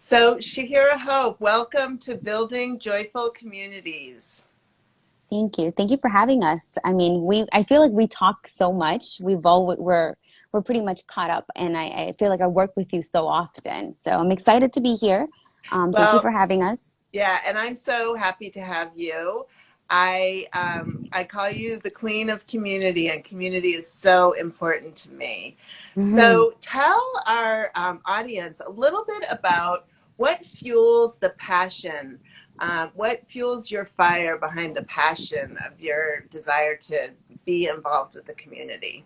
So, Shajira Hope, welcome to Building Joyful Communities. Thank you. Thank you for having us. I feel like we talk so much. We're pretty much caught up, and I feel like I work with you so often. So I'm excited to be here. Thank you Well, for having us. yeah, and I'm so happy to have you. I call you the Queen of Community, and community is so important to me. Mhm. So, tell our audience a little bit about what fuels the passion, what fuels your fire behind the passion of your desire to be involved with the community.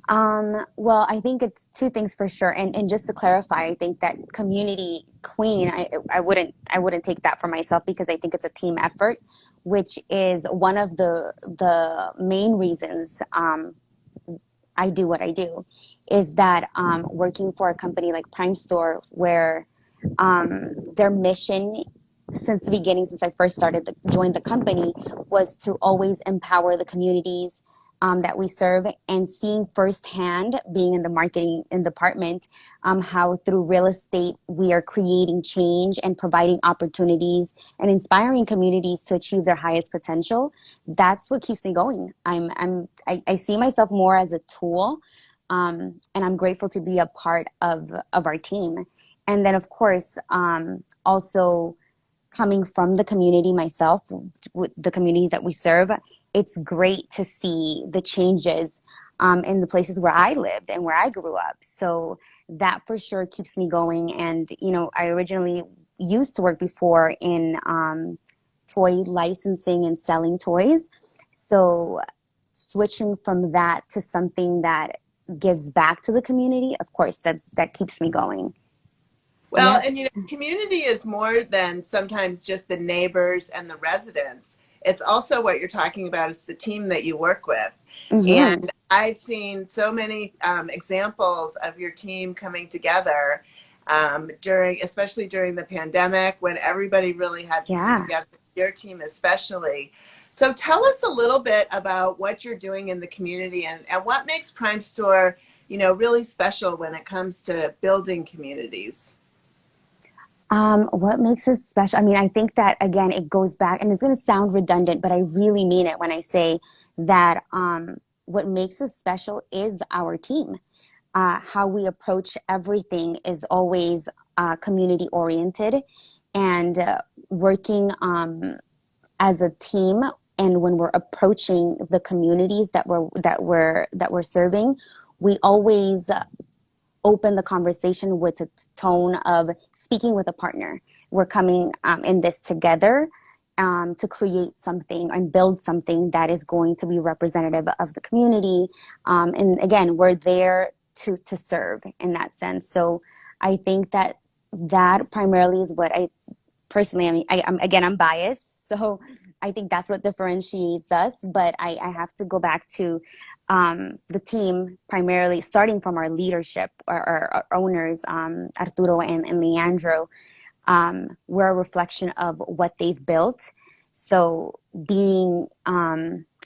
Well, I think it's two things for sure. And just to clarify, I think that community queen, I wouldn't take that for myself because I think it's a team effort, which is one of the main reasons I do what I do, is that working for a company like Primestor, where their mission since the beginning, since I first joined the company, was to always empower the communities that we serve, and seeing firsthand, being in the marketing in department, how through real estate we are creating change and providing opportunities and inspiring communities to achieve their highest potential. That's what keeps me going. I see myself more as a tool, and I'm grateful to be a part of our team. And then, of course, also coming from the community myself, with the communities that we serve, it's great to see the changes in the places where I lived and where I grew up. So that for sure keeps me going. And, I originally used to work before in toy licensing and selling toys. So switching from that to something that gives back to the community, of course, that keeps me going. Well, Yep. and community is more than sometimes just the neighbors and the residents. It's also what you're talking about is the team that you work with. Hmm. And I've seen so many examples of your team coming together especially during the pandemic when everybody really had to come Yeah. together, your team especially. So tell us a little bit about what you're doing in the community and what makes Prime Store, really special when it comes to building communities. What makes us special? I think that again, it goes back, and it's going to sound redundant, but I really mean it when I say that what makes us special is our team. How we approach everything is always community oriented, and working as a team. And when we're approaching the communities that we're serving, we always open the conversation with a tone of speaking with a partner. We're coming in this together to create something and build something that is going to be representative of the community. And again, we're there to serve in that sense. So I think that primarily is what I personally, I'm biased. So I think that's what differentiates us. But I have to go back to the team, primarily starting from our leadership, our owners, Arturo and Leandro. We're a reflection of what they've built. So being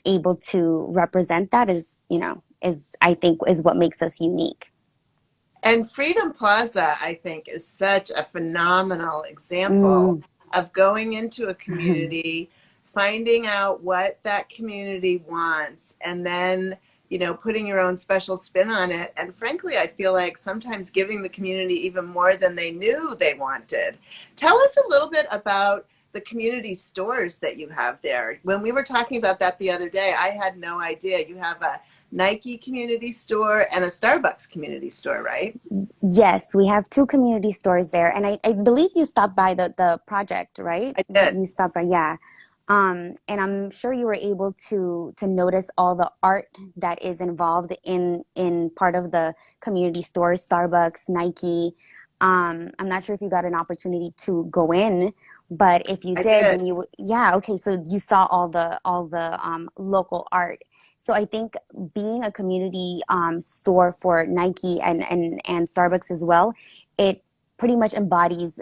able to represent that is I think is what makes us unique. And Freedom Plaza, I think, is such a phenomenal example Mm. of going into a community, finding out what that community wants, and then, putting your own special spin on it. And frankly, I feel like sometimes giving the community even more than they knew they wanted. Tell us a little bit about the community stores that you have there. When we were talking about that the other day, I had no idea. You have a Nike community store and a Starbucks community store, right? Yes, we have two community stores there, and I believe you stopped by the project, right? I That did. you stopped by, yeah. And I'm sure you were able to notice all the art that is involved in part of the community stores, Starbucks, Nike. I'm not sure if you got an opportunity to go in, but if you I did, did. then yeah, okay. So you saw all the local art. So I think being a community store for Nike and Starbucks as well, it pretty much embodies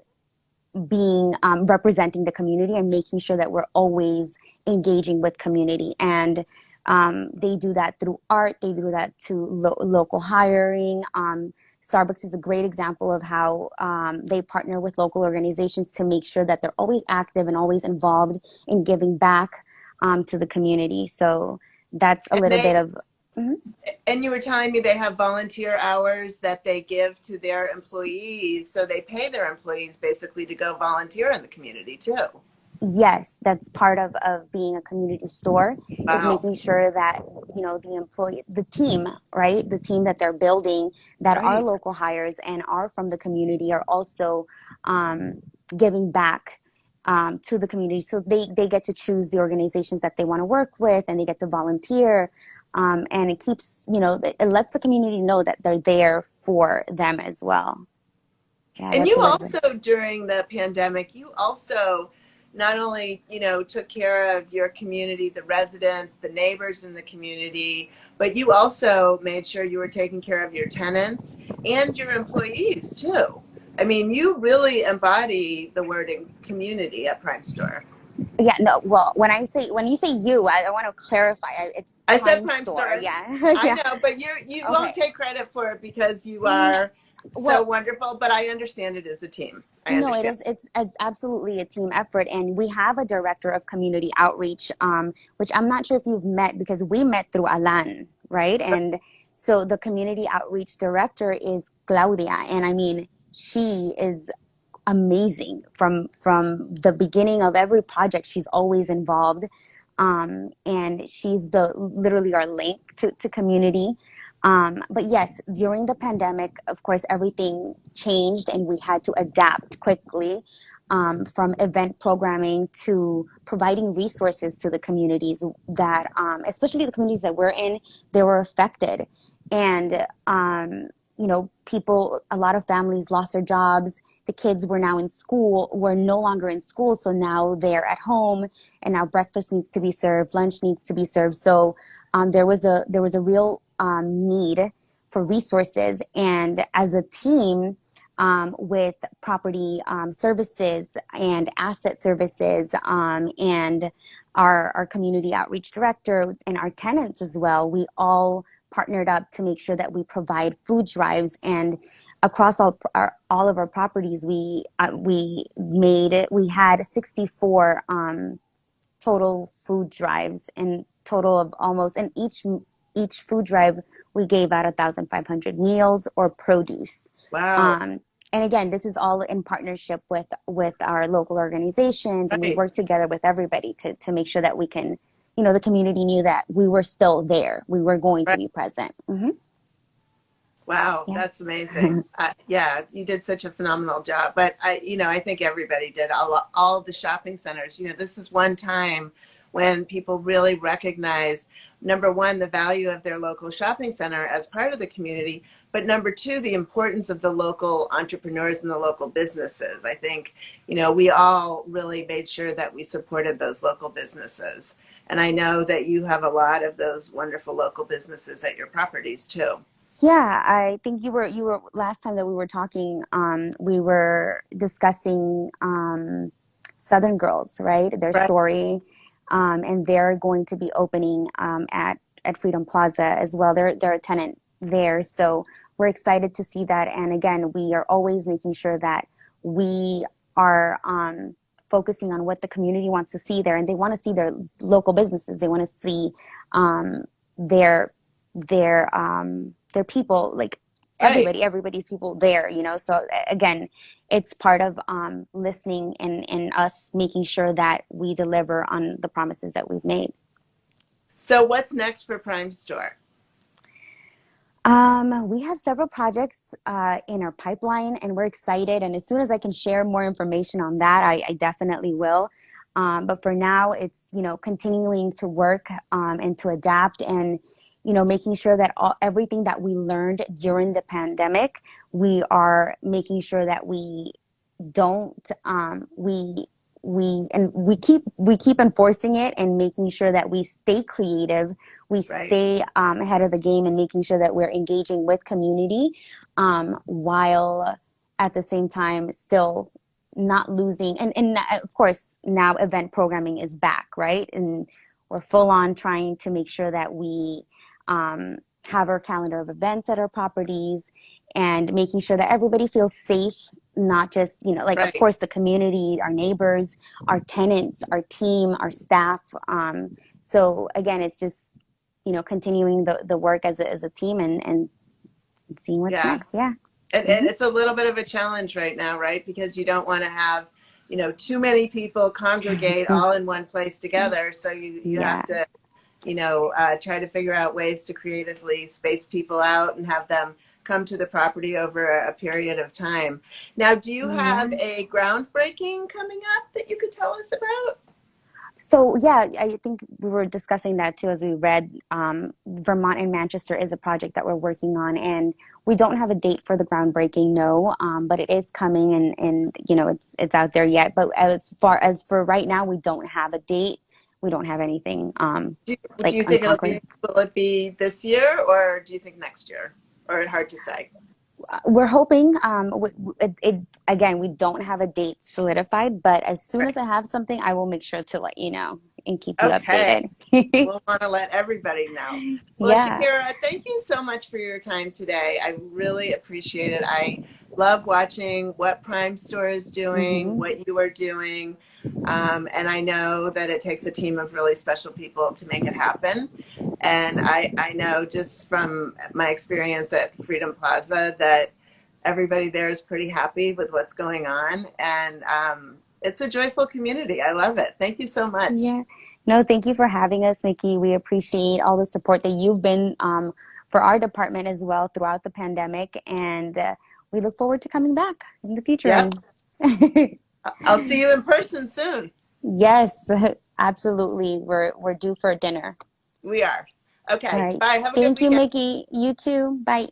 being representing the community and making sure that we're always engaging with community. And they do that through art. They do that to local hiring. Starbucks is a great example of how they partner with local organizations to make sure that they're always active and always involved in giving back to the community. So that's a And little bit they of. Mhm. and you were telling me they have volunteer hours that they give to their employees, so they pay their employees basically to go volunteer in the community too. Yes, that's part of being a community store, is Wow. making sure that, the employee, the team, right? The team that they're building, that are Right. local hires and are from the community, are also um, giving back to the community. So they get to choose the organizations that they want to work with, and they get to volunteer. And it keeps, it lets the community know that they're there for them as well. Yeah, And that's you a little bit. also, during the pandemic, you also not only, took care of your community, the residents, the neighbors in the community, but you also made sure you were taking care of your tenants and your employees too. I mean, you really embody the wording community at Primestor. Yeah, no. Well, when you say you, I want to clarify. It's I said Primestor. Primestor. Yeah, I yeah. know, but you Okay. won't take credit for it because you No, are so well, wonderful, but I understand it is a team. I no. It understand. is. It's absolutely a team effort, and we have a director of community outreach, which I'm not sure if you've met, because we met through Alan, right? And so the community outreach director is Claudia, and I mean, she is amazing from the beginning of every project. She's always involved, and she's the literally our link to community. But yes, during the pandemic, of course, everything changed, and we had to adapt quickly, from event programming to providing resources to the communities that, especially the communities that we're in, they were affected. And people, a lot of families lost their jobs. The kids were now in school, were no longer in school. So now they're at home, and now breakfast needs to be served, lunch needs to be served. So there was a real need for resources. And as a team, with property services and asset services, and our community outreach director and our tenants as well, we all partnered up to make sure that we provide food drives. And across all of our properties, we had 64 total food drives, and total of almost, and each food drive we gave out 1,500 meals or produce. Wow. um, and again, this is all in partnership with our local organizations, and we Right. work together with everybody to make sure that we can, the community knew that we were still there, we were going to Right. be present. Hmm. Wow, Yeah. that's amazing. Yeah, you did such a phenomenal job. But I think everybody did. All the shopping centers. This is one time when people really recognize, number one, the value of their local shopping center as part of the community, but number two, the importance of the local entrepreneurs and the local businesses. I think, we all really made sure that we supported those local businesses. And I know that you have a lot of those wonderful local businesses at your properties too. Yeah, I think you were last time that we were talking, we were discussing Southern Girls, right? Their Right. story, and they're going to be opening at Freedom Plaza as well. They're a tenant there, so we're excited to see that. And again, we are always making sure that we are focusing on what the community wants to see there, and they want to see their local businesses. They want to see their their people, like Right. everybody's people there. So again, it's part of listening, and us making sure that we deliver on the promises that we've made. So what's next for Primestor? We have several projects in our pipeline, and we're excited, and as soon as I can share more information on that, I definitely will. But for now, it's continuing to work, and to adapt, and making sure that everything that we learned during the pandemic, we are making sure that we don't we keep enforcing it, and making sure that we stay creative, we Right. stay ahead of the game, and making sure that we're engaging with community, while at the same time still not losing, and of course now event programming is back, right? And we're full on trying to make sure that we have our calendar of events at our properties and making sure that everybody feels safe, not just, like, of Right. course, the community, our neighbors, our tenants, our team, our staff. So again, it's just, continuing the work as a team and seeing what's Yeah. next. Yeah. And Hmm. it's a little bit of a challenge right now, right? Because you don't want to have, too many people congregate all in one place together. So you Yeah. have to, try to figure out ways to creatively space people out and have them come to the property over a period of time. Now, do you have Yeah. a groundbreaking coming up that you could tell us about? So yeah, I think we were discussing that too as we read. Vermont and Manchester is a project that we're working on, and we don't have a date for the groundbreaking, no, but it is coming, and it's out there yet. But as far as for right now, we don't have a date. We don't have anything Do like you on think concrete. will it be this year or do you think next year? Or hard to say? We're hoping. Again, we don't have a date solidified, but as soon Right. as I have something, I will make sure to let you know and keep you Okay. updated. We'll want to let everybody know. Well, Yeah. Shakira, thank you so much for your time today. I really appreciate it. I love watching what Primestor is doing, Hmm. what you are doing. And I know that it takes a team of really special people to make it happen. And I know just from my experience at Freedom Plaza that everybody there is pretty happy with what's going on. And it's a joyful community. I love it. Thank you so much. Yeah. No, thank you for having us, Mickey. We appreciate all the support that you've been for our department as well throughout the pandemic, and we look forward to coming back in the future. Yep. And I'll see you in person soon. yes, absolutely. We're due for dinner. We are. All Okay. right. Bye. Have a good Thank you, weekend. Mickey. You too. Bye.